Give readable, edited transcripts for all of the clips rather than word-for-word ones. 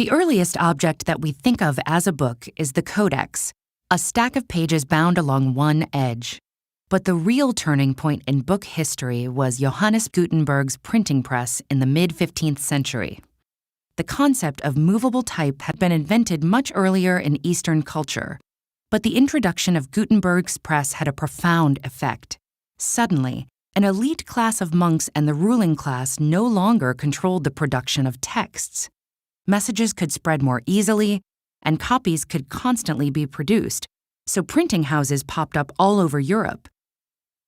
The earliest object that we think of as a book is the codex, a stack of pages bound along one edge. But the real turning point in book history was Johannes Gutenberg's printing press in the mid-15th century. The concept of movable type had been invented much earlier in Eastern culture, but the introduction of Gutenberg's press had a profound effect. Suddenly, an elite class of monks and the ruling class no longer controlled the production of texts. Messages could spread more easily, and copies could constantly be produced, so printing houses popped up all over Europe.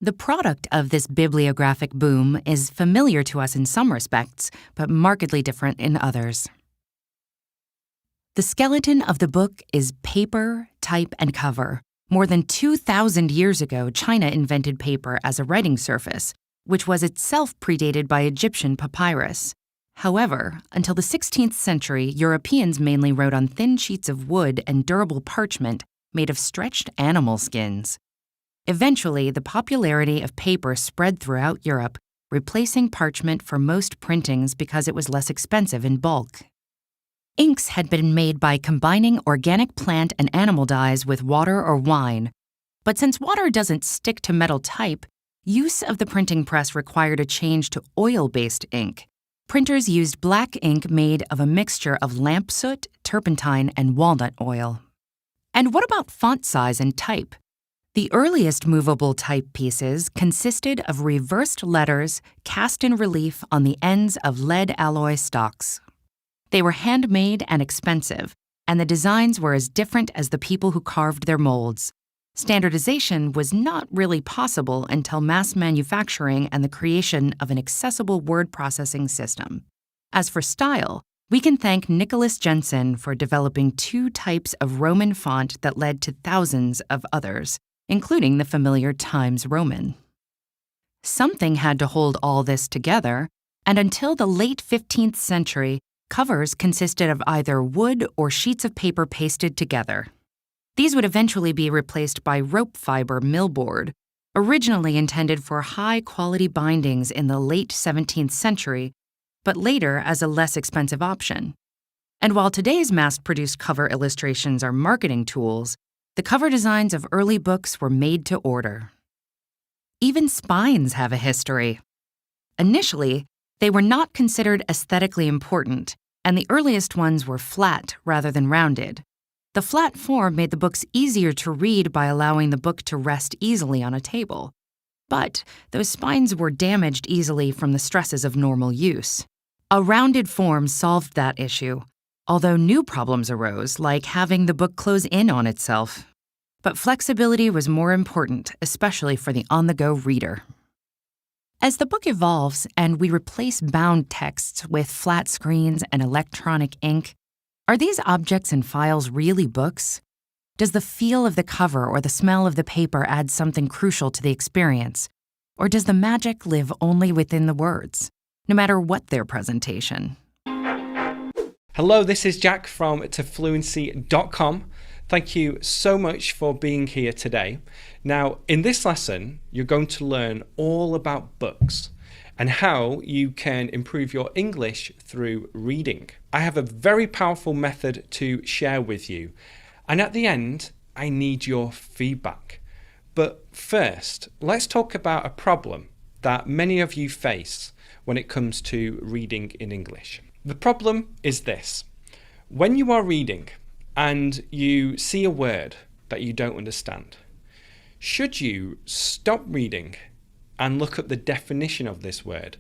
The product of this bibliographic boom is familiar to us in some respects, but markedly different in others. The skeleton of the book is paper, type, and cover. More than 2,000 years ago, China invented paper as a writing surface, which was itself predated by Egyptian papyrus. However, until the 16th century, Europeans mainly wrote on thin sheets of wood and durable parchment made of stretched animal skins. Eventually, the popularity of paper spread throughout Europe, replacing parchment for most printings because it was less expensive in bulk. Inks had been made by combining organic plant and animal dyes with water or wine, but since water doesn't stick to metal type, use of the printing press required a change to oil-based ink. Printers used black ink made of a mixture of lamp soot, turpentine, and walnut oil. And what about font size and type? The earliest movable type pieces consisted of reversed letters cast in relief on the ends of lead alloy stalks. They were handmade and expensive, and the designs were as different as the people who carved their molds. Standardization was not really possible until mass manufacturing and the creation of an accessible word processing system. As for style, we can thank Nicholas Jensen for developing 2 types of Roman font that led to thousands of others, including the familiar Times Roman. Something had to hold all this together, and until the late 15th century, covers consisted of either wood or sheets of paper pasted together. These would eventually be replaced by rope fiber millboard, originally intended for high-quality bindings in the late 17th century, but later as a less expensive option. And while today's mass-produced cover illustrations are marketing tools, the cover designs of early books were made to order. Even spines have a history. Initially, they were not considered aesthetically important, and the earliest ones were flat rather than rounded. The flat form made the books easier to read by allowing the book to rest easily on a table. But those spines were damaged easily from the stresses of normal use. A rounded form solved that issue, although new problems arose, like having the book close in on itself. But flexibility was more important, especially for the on-the-go reader. As the book evolves and we replace bound texts with flat screens and electronic ink, are these objects and files really books? Does the feel of the cover or the smell of the paper add something crucial to the experience? Or does the magic live only within the words, no matter what their presentation? Hello, this is Jack from tofluency.com. Thank you so much for being here today. Now, in this lesson, you're going to learn all about books and how you can improve your English through reading. I have a very powerful method to share with you, and at the end, I need your feedback. But first, let's talk about a problem that many of you face when it comes to reading in English. The problem is this: when you are reading and you see a word that you don't understand, should you stop reading and look up the definition of this word,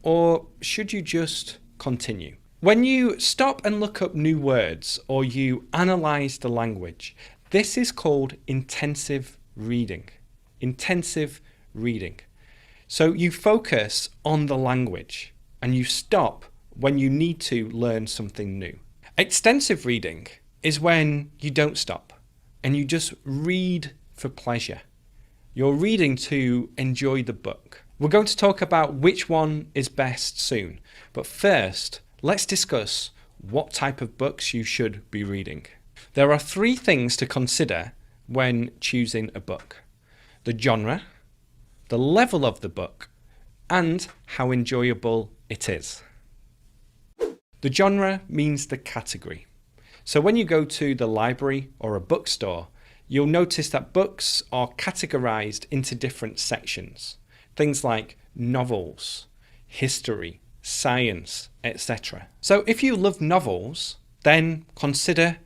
or should you just continue? When you stop and look up new words or you analyze the language, this is called intensive reading. Intensive reading. So you focus on the language and you stop when you need to learn something new. Extensive reading is when you don't stop and you just read for pleasure. You're reading to enjoy the book. We're going to talk about which one is best soon, but first, let's discuss what type of books you should be reading. There are 3 things to consider when choosing a book: the genre, the level of the book, and how enjoyable it is. The genre means the category. So when you go to the library or a bookstore, you'll notice that books are categorized into different sections. Things like novels, history, science, etc. So if you love novels, then consider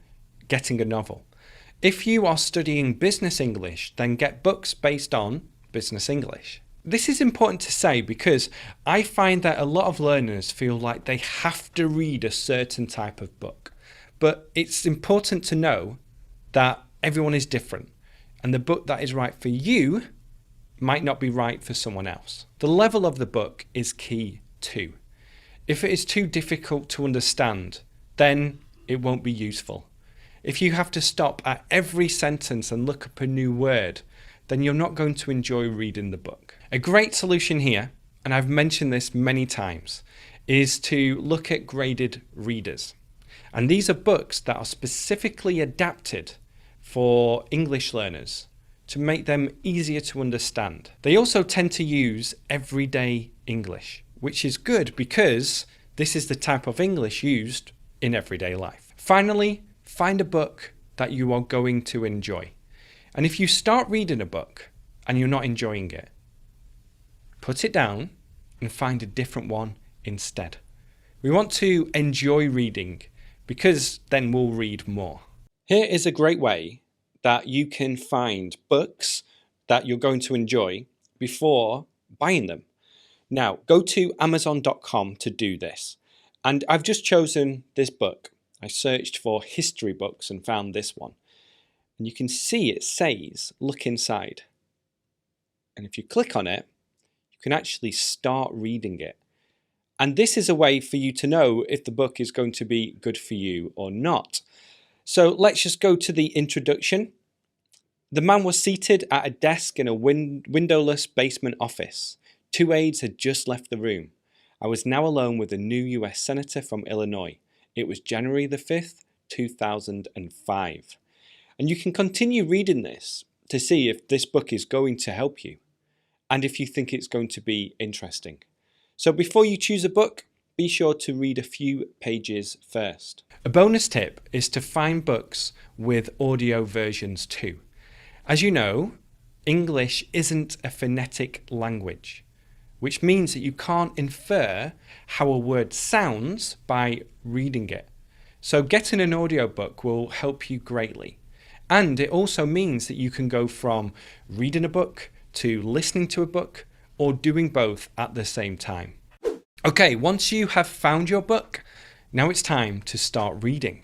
getting a novel. If you are studying business English, then get books based on business English. This is important to say because I find that a lot of learners feel like they have to read a certain type of book. But it's important to know that everyone is different, and the book that is right for you might not be right for someone else. The level of the book is key too. If it is too difficult to understand, then it won't be useful. If you have to stop at every sentence and look up a new word, then you're not going to enjoy reading the book. A great solution here, and I've mentioned this many times, is to look at graded readers. And these are books that are specifically adapted for English learners to make them easier to understand. They also tend to use everyday English, which is good because this is the type of English used in everyday life. Finally, find a book that you are going to enjoy. And if you start reading a book and you're not enjoying it, put it down and find a different one instead. We want to enjoy reading because then we'll read more. Here is a great way that you can find books that you're going to enjoy before buying them. Now, go to Amazon.com to do this. And I've just chosen this book. I searched for history books and found this one. And you can see it says, look inside. And if you click on it, you can actually start reading it. And this is a way for you to know if the book is going to be good for you or not. So let's just go to the introduction. The man was seated at a desk in a windowless basement office. 2 aides had just left the room. I was now alone with a new US Senator from Illinois. It was January the 5th, 2005. And you can continue reading this to see if this book is going to help you and if you think it's going to be interesting. So before you choose a book, be sure to read a few pages first. A bonus tip is to find books with audio versions too. As you know, English isn't a phonetic language, which means that you can't infer how a word sounds by reading it. So getting an audiobook will help you greatly. And it also means that you can go from reading a book to listening to a book or doing both at the same time. Okay, once you have found your book, now it's time to start reading.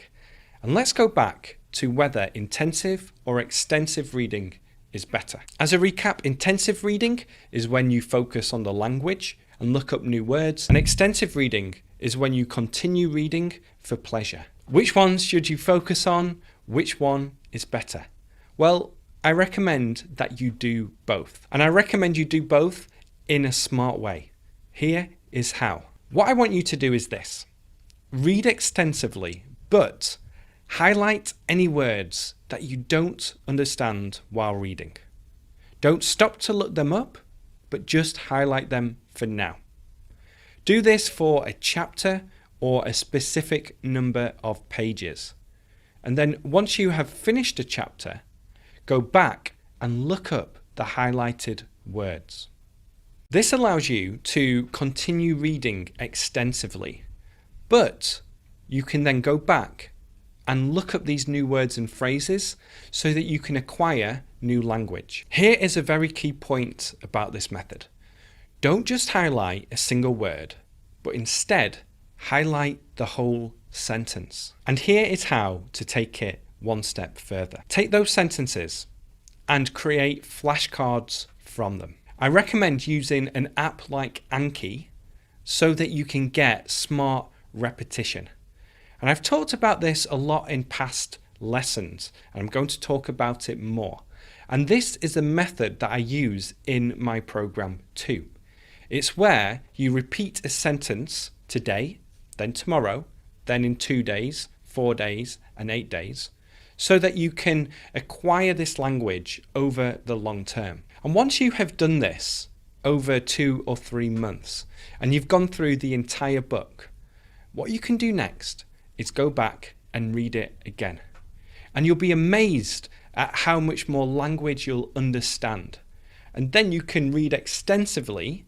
And let's go back to whether intensive or extensive reading is better. As a recap, intensive reading is when you focus on the language and look up new words, and extensive reading is when you continue reading for pleasure. Which ones should you focus on? Which one is better? Well, I recommend that you do both. And I recommend you do both in a smart way. Here is how. What I want you to do is this. Read extensively, but highlight any words that you don't understand while reading. Don't stop to look them up, but just highlight them for now. Do this for a chapter or a specific number of pages. And then once you have finished a chapter, go back and look up the highlighted words. This allows you to continue reading extensively, but you can then go back and look up these new words and phrases so that you can acquire new language. Here is a very key point about this method. Don't just highlight a single word, but instead highlight the whole sentence. And here is how to take it one step further. Take those sentences and create flashcards from them. I recommend using an app like Anki so that you can get smart repetition. And I've talked about this a lot in past lessons, and I'm going to talk about it more. And this is a method that I use in my program too. It's where you repeat a sentence today, then tomorrow, then in 2 days, 4 days, and 8 days, so that you can acquire this language over the long term. And once you have done this over 2 or 3 months, and you've gone through the entire book, what you can do next is go back and read it again. And you'll be amazed at how much more language you'll understand. And then you can read extensively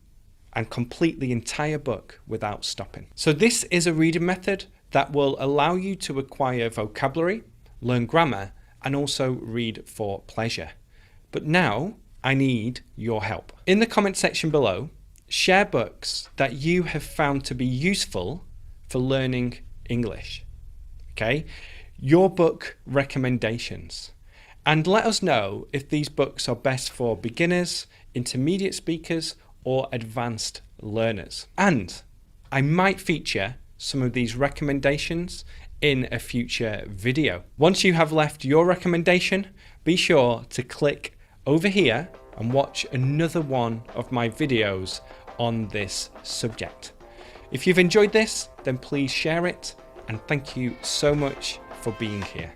and complete the entire book without stopping. So this is a reading method that will allow you to acquire vocabulary, learn grammar, and also read for pleasure. But now I need your help. In the comment section below, share books that you have found to be useful for learning English. Okay? Your book recommendations. And let us know if these books are best for beginners, intermediate speakers, or advanced learners. And I might feature some of these recommendations in a future video. Once you have left your recommendation, be sure to click over here and watch another one of my videos on this subject. If you've enjoyed this, then please share it, and thank you so much for being here.